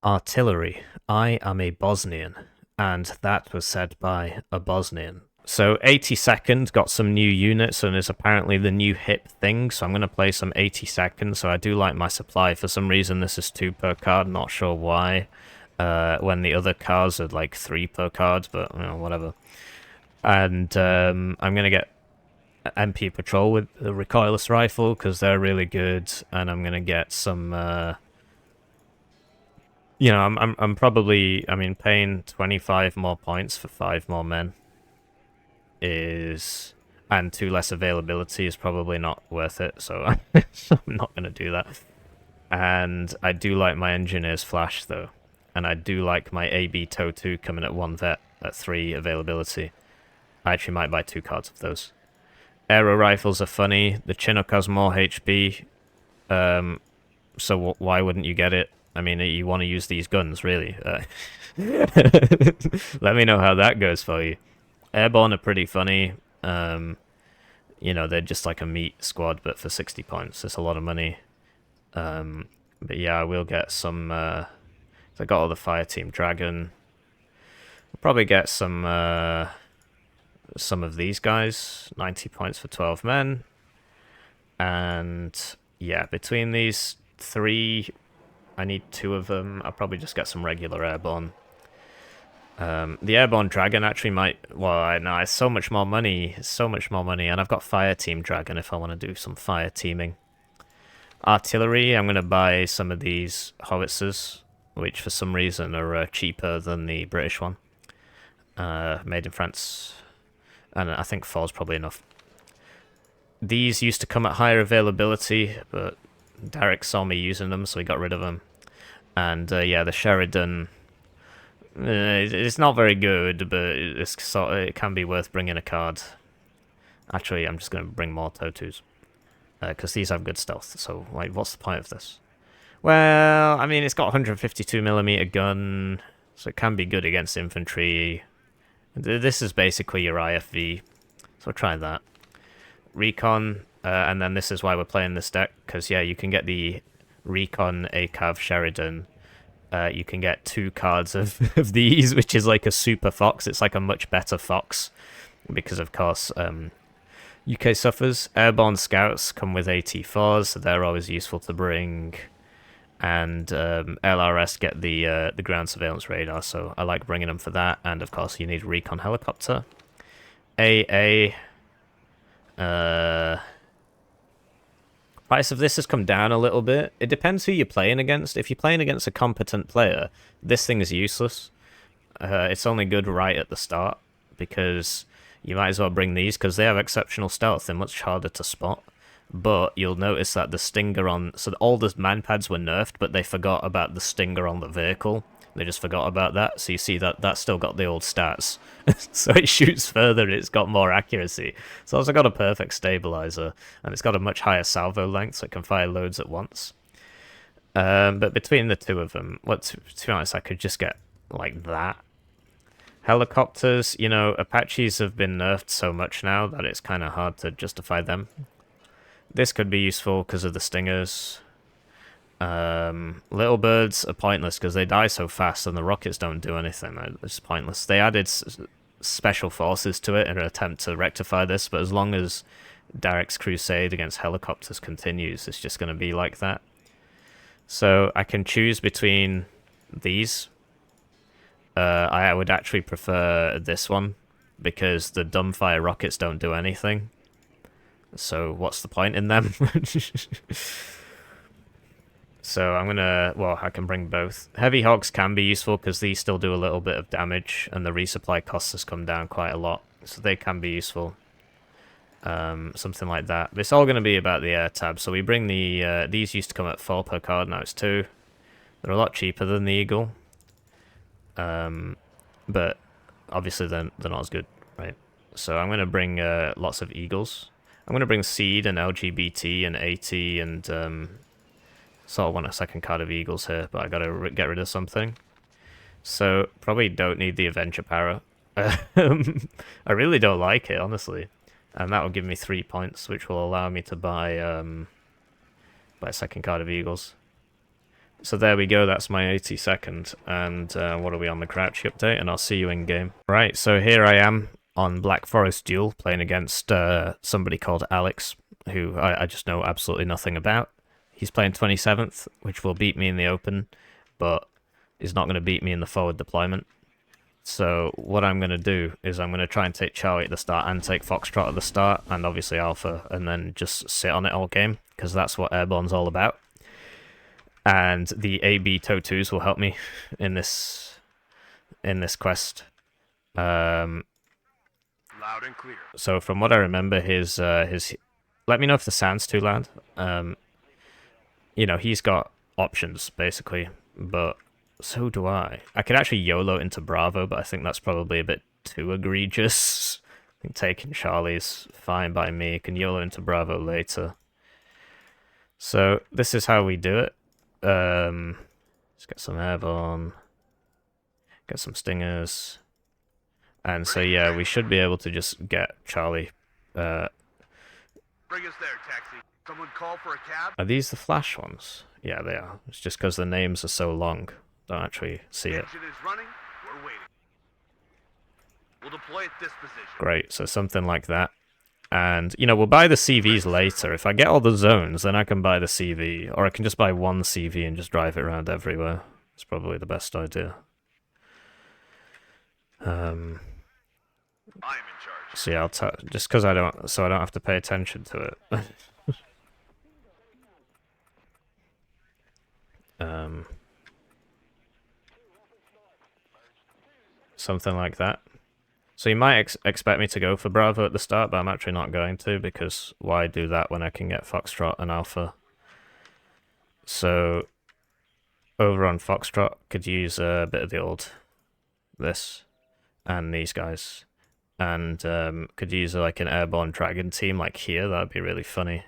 Artillery. I am a Bosnian, and that was said by a Bosnian. So 82nd got some new units and is apparently the new hip thing, so I'm going to play some 82nd, so I do like my supply. For some reason this is 2 per card, not sure why, when the other cards are like 3 per card, but you know, whatever. And I'm going to get MP Patrol with the recoilless rifle, because they're really good, and I'm going to get some... you know, I'm probably, I mean, paying 25 more points for 5 more men is, and 2 less availability is probably not worth it, so I'm not going to do that. And I do like my engineer's flash though, and I do like my AB Tow 2 coming at 1 vet at 3 availability. I actually might buy 2 cards of those. Aero rifles are funny. The Chinook has more HP, so why wouldn't you get it? I mean, you want to use these guns, really. Let me know how that goes for you. Airborne are pretty funny. You know, they're just like a meat squad, but for 60 points. It's a lot of money. But yeah, I will get some... I got all the Fire Team Dragon. I'll probably get some of these guys. 90 points for 12 men. And yeah, between these 3... I need 2 of them. I'll probably just get some regular Airborne. The Airborne Dragon actually might... Well, I know, it's so much more money. It's so much more money. And I've got Fire Team Dragon if I want to do some fire teaming. Artillery, I'm going to buy some of these howitzers, which for some reason are cheaper than the British one. Made in France. And I think 4's probably enough. These used to come at higher availability, but Derek saw me using them, so he got rid of them. And yeah, the Sheridan, it's not very good, but it can be worth bringing a card. Actually, I'm just going to bring more Totus, because these have good stealth, so like, what's the point of this? Well, I mean, it's got 152mm gun, so it can be good against infantry. This is basically your IFV, so try that. Recon, and then this is why we're playing this deck, because yeah, you can get the Recon ACAV Sheridan. You can get 2 cards of these, which is like a super fox. It's like a much better fox, because of course UK suffers. Airborne scouts come with AT4s, so they're always useful to bring. And LRS get the ground surveillance radar, so I like bringing them for that. And of course, you need Recon helicopter. AA. Price of this has come down a little bit. It depends who you're playing against. If you're playing against a competent player, this thing is useless. It's only good right at the start, because you might as well bring these, because they have exceptional stealth. They're much harder to spot. But you'll notice that the stinger on... So all the manpads were nerfed, but they forgot about the stinger on the vehicle. They just forgot about that, so you see that that's still got the old stats. So it shoots further and it's got more accuracy. It's also got a perfect stabilizer, and it's got a much higher salvo length, so it can fire loads at once. But between the 2 of them, well, to be honest, I could just get like that. Helicopters, you know, Apaches have been nerfed so much now that it's kind of hard to justify them. This could be useful because of the stingers. Little birds are pointless because they die so fast and the rockets don't do anything. It's pointless. They added special forces to it in an attempt to rectify this, but as long as Derek's crusade against helicopters continues, it's just going to be like that. So I can choose between these. I would actually prefer this one, because the dumbfire rockets don't do anything. So what's the point in them? So I'm gonna, well, I can bring both. Heavy Hogs can be useful because these still do a little bit of damage, and the resupply costs has come down quite a lot, so they can be useful. Something like that. But it's all gonna be about the air tab. So we bring the these used to come at 4 per card, now it's 2. They're a lot cheaper than the Eagle, but obviously they're not as good, right? So I'm gonna bring lots of Eagles. I'm gonna bring Seed and LGBT and AT and sort of want a second card of Eagles here, but I gotta get rid of something. So, probably don't need the Adventure Para. I really don't like it, honestly. And that will give me 3 points, which will allow me to buy a second card of Eagles. So there we go, that's my 82nd, and what are we on the GROUCHY update, and I'll see you in game. Right, so here I am on Black Forest Duel, playing against somebody called Alex, who I just know absolutely nothing about. He's playing 27th, which will beat me in the open, but is not going to beat me in the forward deployment. So what I'm going to do is I'm going to try and take Charlie at the start and take Foxtrot at the start, and obviously Alpha, and then just sit on it all game, because that's what Airborne's all about. And the AB TOW2s will help me in this quest. Loud and clear. So from what I remember, his let me know if the sound's too loud. You know, he's got options basically, but so do I. I could actually YOLO into Bravo, but I think that's probably a bit too egregious. I think taking Charlie's fine by me. I can YOLO into Bravo later. So this is how we do it. Let's get some Airborne, get some Stingers, and so yeah, we should be able to just get Charlie. Bring us there, taxi. Someone call for a cab. Are these the flash ones? Yeah, they are. It's just because the names are so long, don't actually see it. Engine is running. We're waiting. We'll deploy at this position. Great, so something like that. And, you know, we'll buy the CVs later. If I get all the zones, then I can buy the CV. Or I can just buy one CV and just drive it around everywhere. It's probably the best idea. I'm in charge. So yeah, just because I don't have to pay attention to it. Something like that. So you might expect me to go for Bravo at the start, but I'm actually not going to, because why do that when I can get Foxtrot and Alpha? So over on Foxtrot, could use a bit of the old this and these guys, and could use like an Airborne Dragon team like here. That'd be really funny.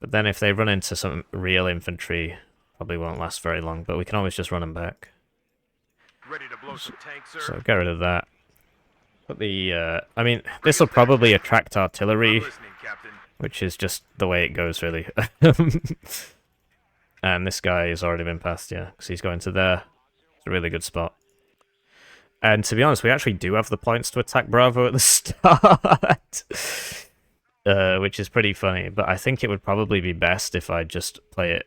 But then if they run into some real infantry, probably won't last very long. But we can always just run them back. Ready to blow some tanks, sir. So get rid of that. Put the, I mean, this will probably attract artillery, which is just the way it goes, really. And this guy has already been passed, yeah, because he's going to there. It's a really good spot. And to be honest, we actually do have the points to attack Bravo at the start, which is pretty funny. But I think it would probably be best if I just play it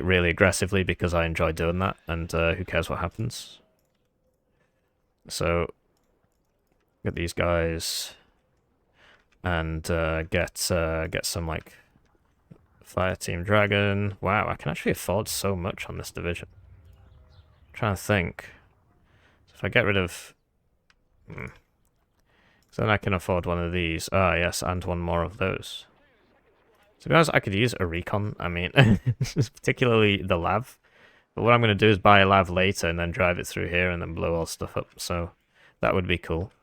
really aggressively, because I enjoy doing that, and who cares what happens. So get these guys and get some like Fire Team Dragon. Wow, I can actually afford so much on this division. I'm trying to think. So if I get rid of so then I can afford one of these. Ah, yes, and one more of those. To be honest, I could use a recon, I mean, particularly the LAV. But what I'm going to do is buy a LAV later and then drive it through here and then blow all stuff up. So that would be cool.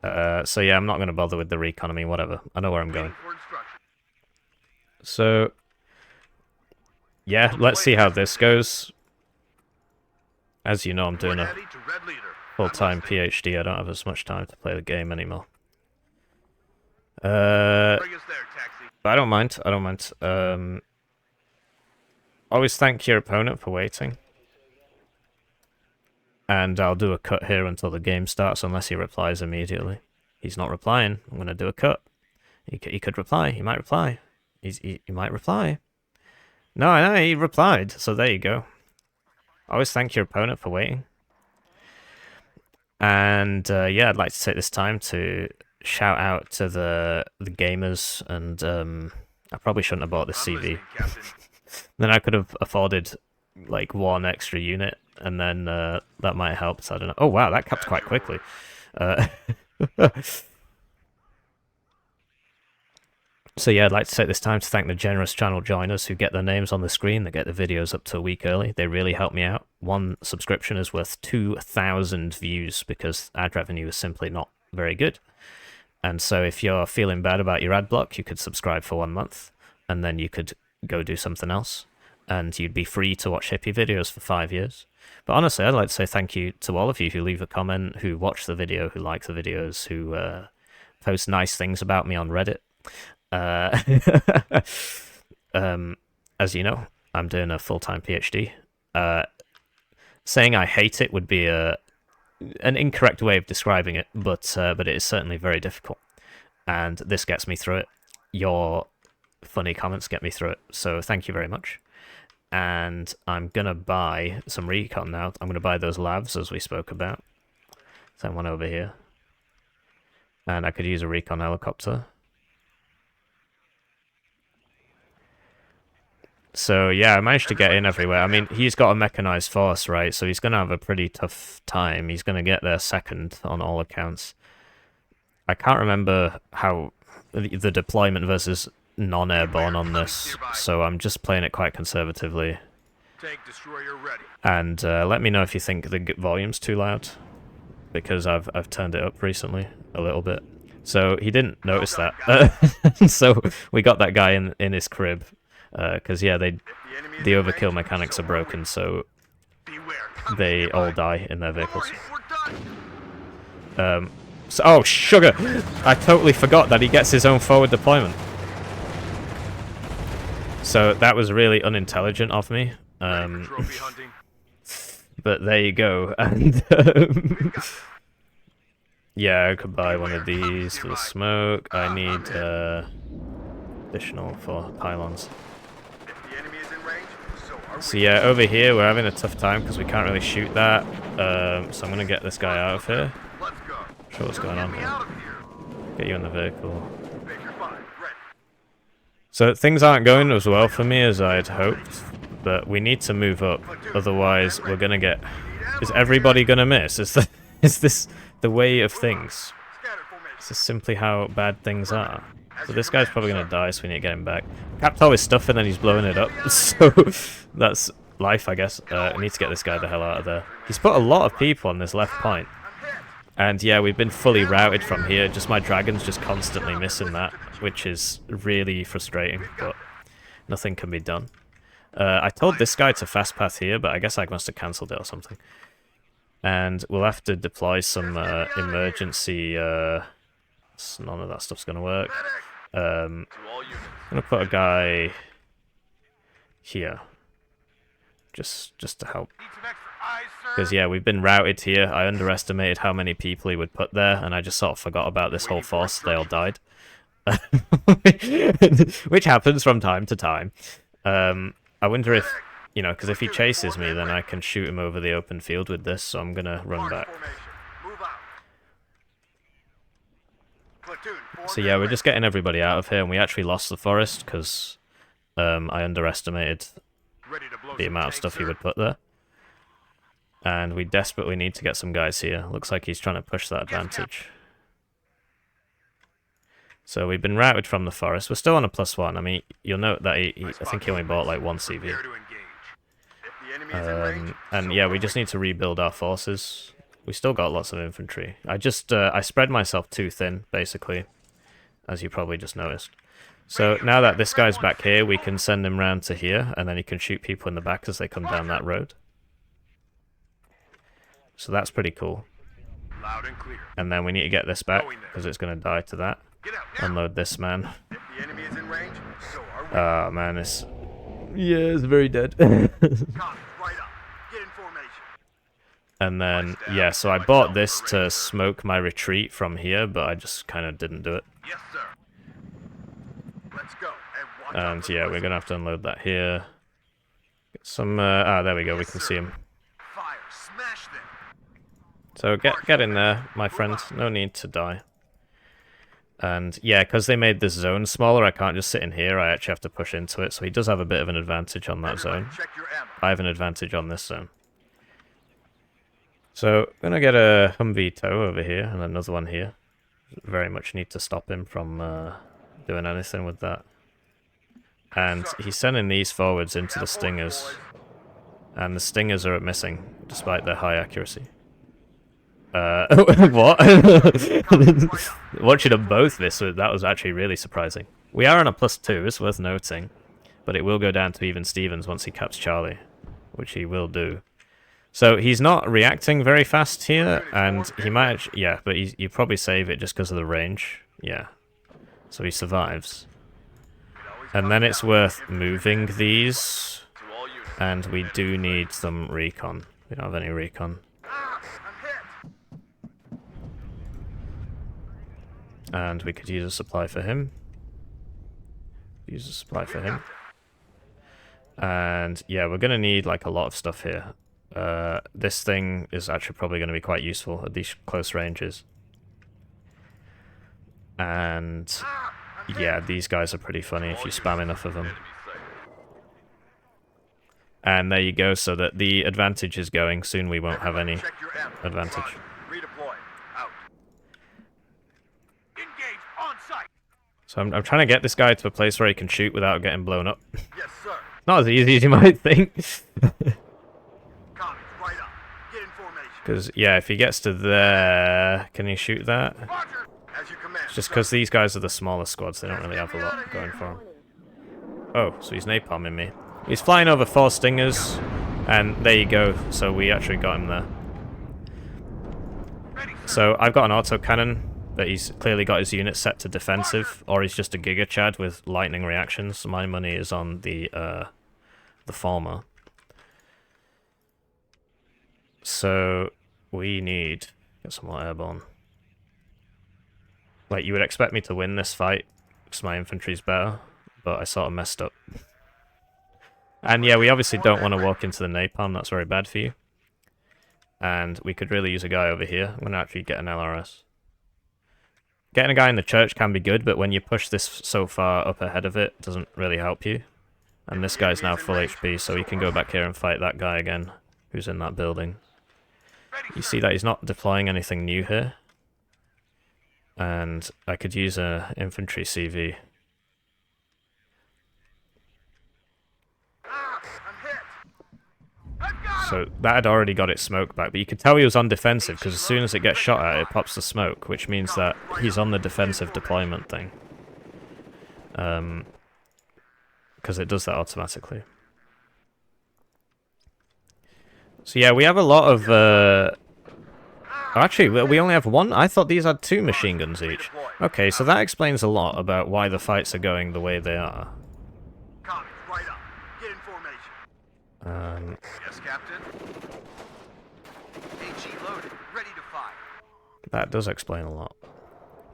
So yeah, I'm not going to bother with the recon. I mean, whatever. I know where I'm going. So yeah, let's see how this goes. As you know, I'm doing a full-time PhD. I don't have as much time to play the game anymore. But I don't mind. I don't mind. Always thank your opponent for waiting. And I'll do a cut here until the game starts, unless he replies immediately. He's not replying. I'm going to do a cut. He could reply. He might reply. He might reply. No, I know, he replied. So there you go. Always thank your opponent for waiting. And yeah, I'd like to take this time to shout out to the gamers, and I probably shouldn't have bought this CV. Then I could have afforded like one extra unit, and then that might have helped. I don't know. Oh wow, that capped quite quickly. So yeah, I'd like to take this time to thank the generous channel joiners who get their names on the screen. They get the videos up to a week early. They really help me out. One subscription is worth 2,000 views, because ad revenue is simply not very good. And so if you're feeling bad about your ad block, you could subscribe for 1 month, and then you could go do something else, and you'd be free to watch Hippie videos for 5 years. But honestly, I'd like to say thank you to all of you who leave a comment, who watch the video, who like the videos, who post nice things about me on Reddit. as you know, I'm doing a full-time PhD. Saying I hate it would be an incorrect way of describing it, but it is certainly very difficult. And this gets me through it. Your funny comments get me through it, so thank you very much. And I'm going to buy some recon now. I'm going to buy those LAVs, as we spoke about. Send one over here. And I could use a recon helicopter. So, yeah, I managed to get in everywhere. I mean, he's got a mechanized force, right? So he's going to have a pretty tough time. He's going to get there second on all accounts. I can't remember how the deployment versus non-airborne on this, so I'm just playing it quite conservatively. And let me know if you think the volume's too loud, because I've turned it up recently a little bit. So he didn't notice that. So we got that guy in his crib, because yeah, the overkill mechanics are broken, so they all die in their vehicles. So, oh, sugar! I totally forgot that he gets his own forward deployment. So that was really unintelligent of me. But there you go. And yeah, I could buy one of these for the smoke. I need additional for pylons. So yeah, over here we're having a tough time because we can't really shoot that. So I'm gonna get this guy out of here. Not sure what's going on here. Get you in the vehicle. So things aren't going as well for me as I had hoped, but we need to move up. Otherwise, we're gonna get. Is everybody gonna miss? Is this the way of things? This is simply how bad things are. So this guy's probably gonna die, so we need to get him back. Capped all his stuff and then he's blowing it up. So that's life, I guess. I need to get this guy the hell out of there. He's put a lot of people on this left point. And yeah, we've been fully routed from here. Just my dragon's just constantly missing that, which is really frustrating, but nothing can be done. I told this guy to fast path here, but I guess I must have cancelled it or something. And we'll have to deploy some emergency... none of that stuff's going to work. I'm going to put a guy here. Just to help. Because, yeah, we've been routed here. I underestimated how many people he would put there, and I just sort of forgot about this whole force. They all died. Which happens from time to time. I wonder if, you know, because if he chases me, then I can shoot him over the open field with this, so I'm going to run back. So, yeah, we're just getting everybody out of here, and we actually lost the forest, because I underestimated the amount of stuff he would put there. And we desperately need to get some guys here. Looks like he's trying to push that advantage. So we've been routed from the forest. We're still on a +1. I mean, you'll note that I think he only bought like 1 CV. And yeah, we just need to rebuild our forces. We still got lots of infantry. I spread myself too thin, basically, as you probably just noticed. So now that this guy's back here, we can send him round to here, and then he can shoot people in the back as they come down that road. So that's pretty cool. And then we need to get this back, because it's going to die to that. Unload this man. Oh man, it's very dead. And then, yeah, so I bought this to smoke my retreat from here, but I just kind of didn't do it. And yeah, we're going to have to unload that here. Get some, there we go, we can see him. So get in there, my friend. No need to die. And yeah, because they made this zone smaller, I can't just sit in here. I actually have to push into it. So he does have a bit of an advantage on that zone. I have an advantage on this zone. So I'm going to get a Humvee tow over here and another one here. Very much need to stop him from doing anything with that. And he's sending these forwards into the Stingers. And the Stingers are missing, despite their high accuracy. What? Watching them both that was actually really surprising. We are on a +2, it's worth noting. But it will go down to even Stevens once he caps Charlie, which he will do. So he's not reacting very fast here, and he might actually, yeah, but you probably save it just because of the range. Yeah. So he survives. And then it's worth moving these. And we do need some recon. We don't have any recon. And we could use a supply for him. Use a supply for him. And yeah, we're going to need like a lot of stuff here. This thing is actually probably going to be quite useful at these close ranges. And yeah, these guys are pretty funny if you spam enough of them. And there you go, so that the advantage is going. Soon we won't have any advantage. So I'm trying to get this guy to a place where he can shoot without getting blown up. Yes, sir. Not as easy as you might think. Because, yeah, if he gets to there... Can he shoot that? It's just because these guys are the smaller squads, they don't really have a lot going for him. Oh, so he's napalming me. He's flying over 4 stingers, and there you go, so we actually got him there. So I've got an autocannon, but he's clearly got his unit set to defensive, or he's just a Giga Chad with lightning reactions. So my money is on the former. So we need get some more airborne. Like you would expect me to win this fight because my infantry's better, but I sort of messed up. And yeah, we obviously don't want to walk into the napalm. That's very bad for you. And we could really use a guy over here. I'm going to actually get an LRS. Getting a guy in the church can be good, but when you push this so far up ahead of it, doesn't really help you. And this guy's now full HP, so he can go back here and fight that guy again, who's in that building. You see that he's not deploying anything new here. And I could use a infantry CV. So that had already got its smoke back, but you could tell he was on defensive because as soon as it gets shot at, it pops the smoke, which means that he's on the defensive deployment thing. Because it does that automatically. So yeah, we have a lot of... Actually, we only have one? I thought these had 2 machine guns each. Okay, so that explains a lot about why the fights are going the way they are. Yes, Captain. AG loaded, ready to fire. That does explain a lot.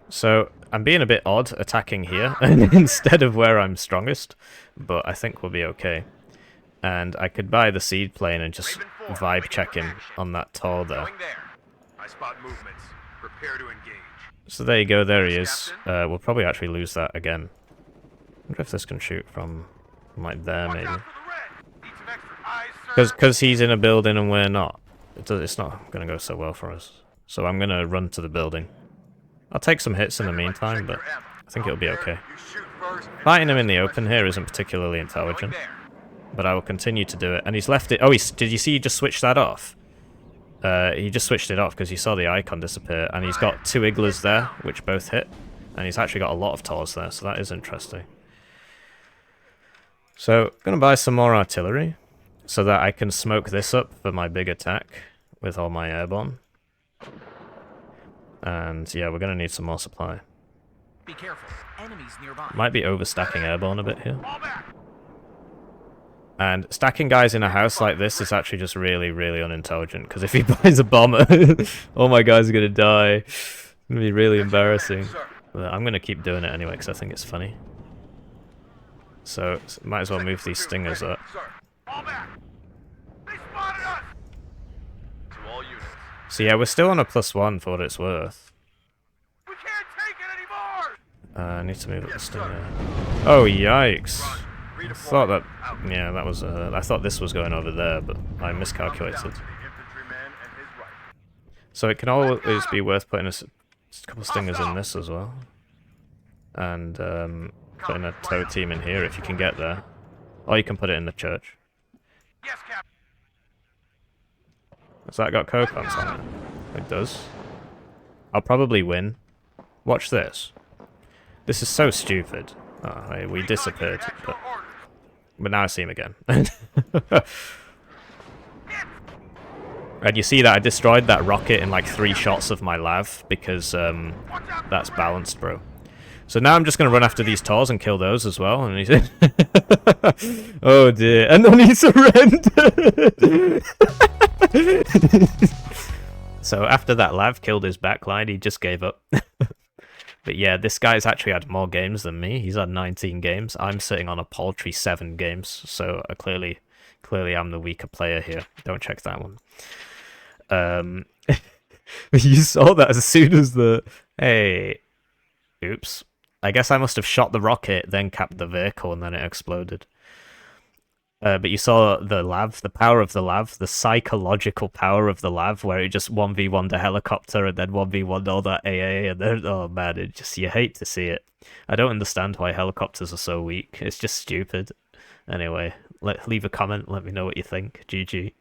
So, I'm being a bit odd attacking here instead of where I'm strongest, but I think we'll be okay. And I could buy the seed plane and just vibe check him on that tall there. I spot movements. Prepare to engage. So there you go, there he is. We'll probably actually lose that again. I wonder if this can shoot from like there, maybe. Because he's in a building and we're not. It's not going to go so well for us. So I'm going to run to the building. I'll take some hits in the meantime, but I think it'll be okay. Fighting him in the open here isn't particularly intelligent. But I will continue to do it. And he's left it... Oh, did you see he just switched that off? He just switched it off because he saw the icon disappear. And he's got 2 igglers there, which both hit. And he's actually got a lot of tors there, so that is interesting. So, I'm going to buy some more artillery. So that I can smoke this up for my big attack with all my airborne. And yeah, we're going to need some more supply. Be careful. Enemies nearby. Might be overstacking airborne a bit here. And stacking guys in a house like this is actually just really, really unintelligent. Because if he buys a bomber, all my guys are going to die. It's going to be really embarrassing. But I'm going to keep doing it anyway because I think it's funny. So might as well move these stingers up. So yeah, we're still on a +1 for what it's worth. We can't take it anymore. I need to move up the stinger. Oh yikes! I thought that, yeah, that was. I thought this was going over there, but I miscalculated. So it can always be worth putting a couple stingers in this as well, and putting a tow team in here if you can get there, or you can put it in the church. Yes, Captain. Has that got co-cons on it? It does. I'll probably win. Watch this. This is so stupid. Oh, we disappeared. But now I see him again. And you see that I destroyed that rocket in like 3 shots of my LAV because that's balanced, bro. So now I'm just going to run after these Tors and kill those as well. And he's oh dear. And then he surrendered! So after that LAV killed his backline, he just gave up. But yeah, this guy's actually had more games than me. He's had 19 games. I'm sitting on a paltry 7 games. So clearly I'm the weaker player here. Don't check that one. You saw that as soon as the... Hey. Oops. I guess I must have shot the rocket, then capped the vehicle, and then it exploded. But you saw the LAV, the power of the LAV, the psychological power of the LAV, where it just 1v1'd a helicopter and then 1v1'd all that AA, and then, oh man, it just, you hate to see it. I don't understand why helicopters are so weak. It's just stupid. Anyway, leave a comment, let me know what you think. GG.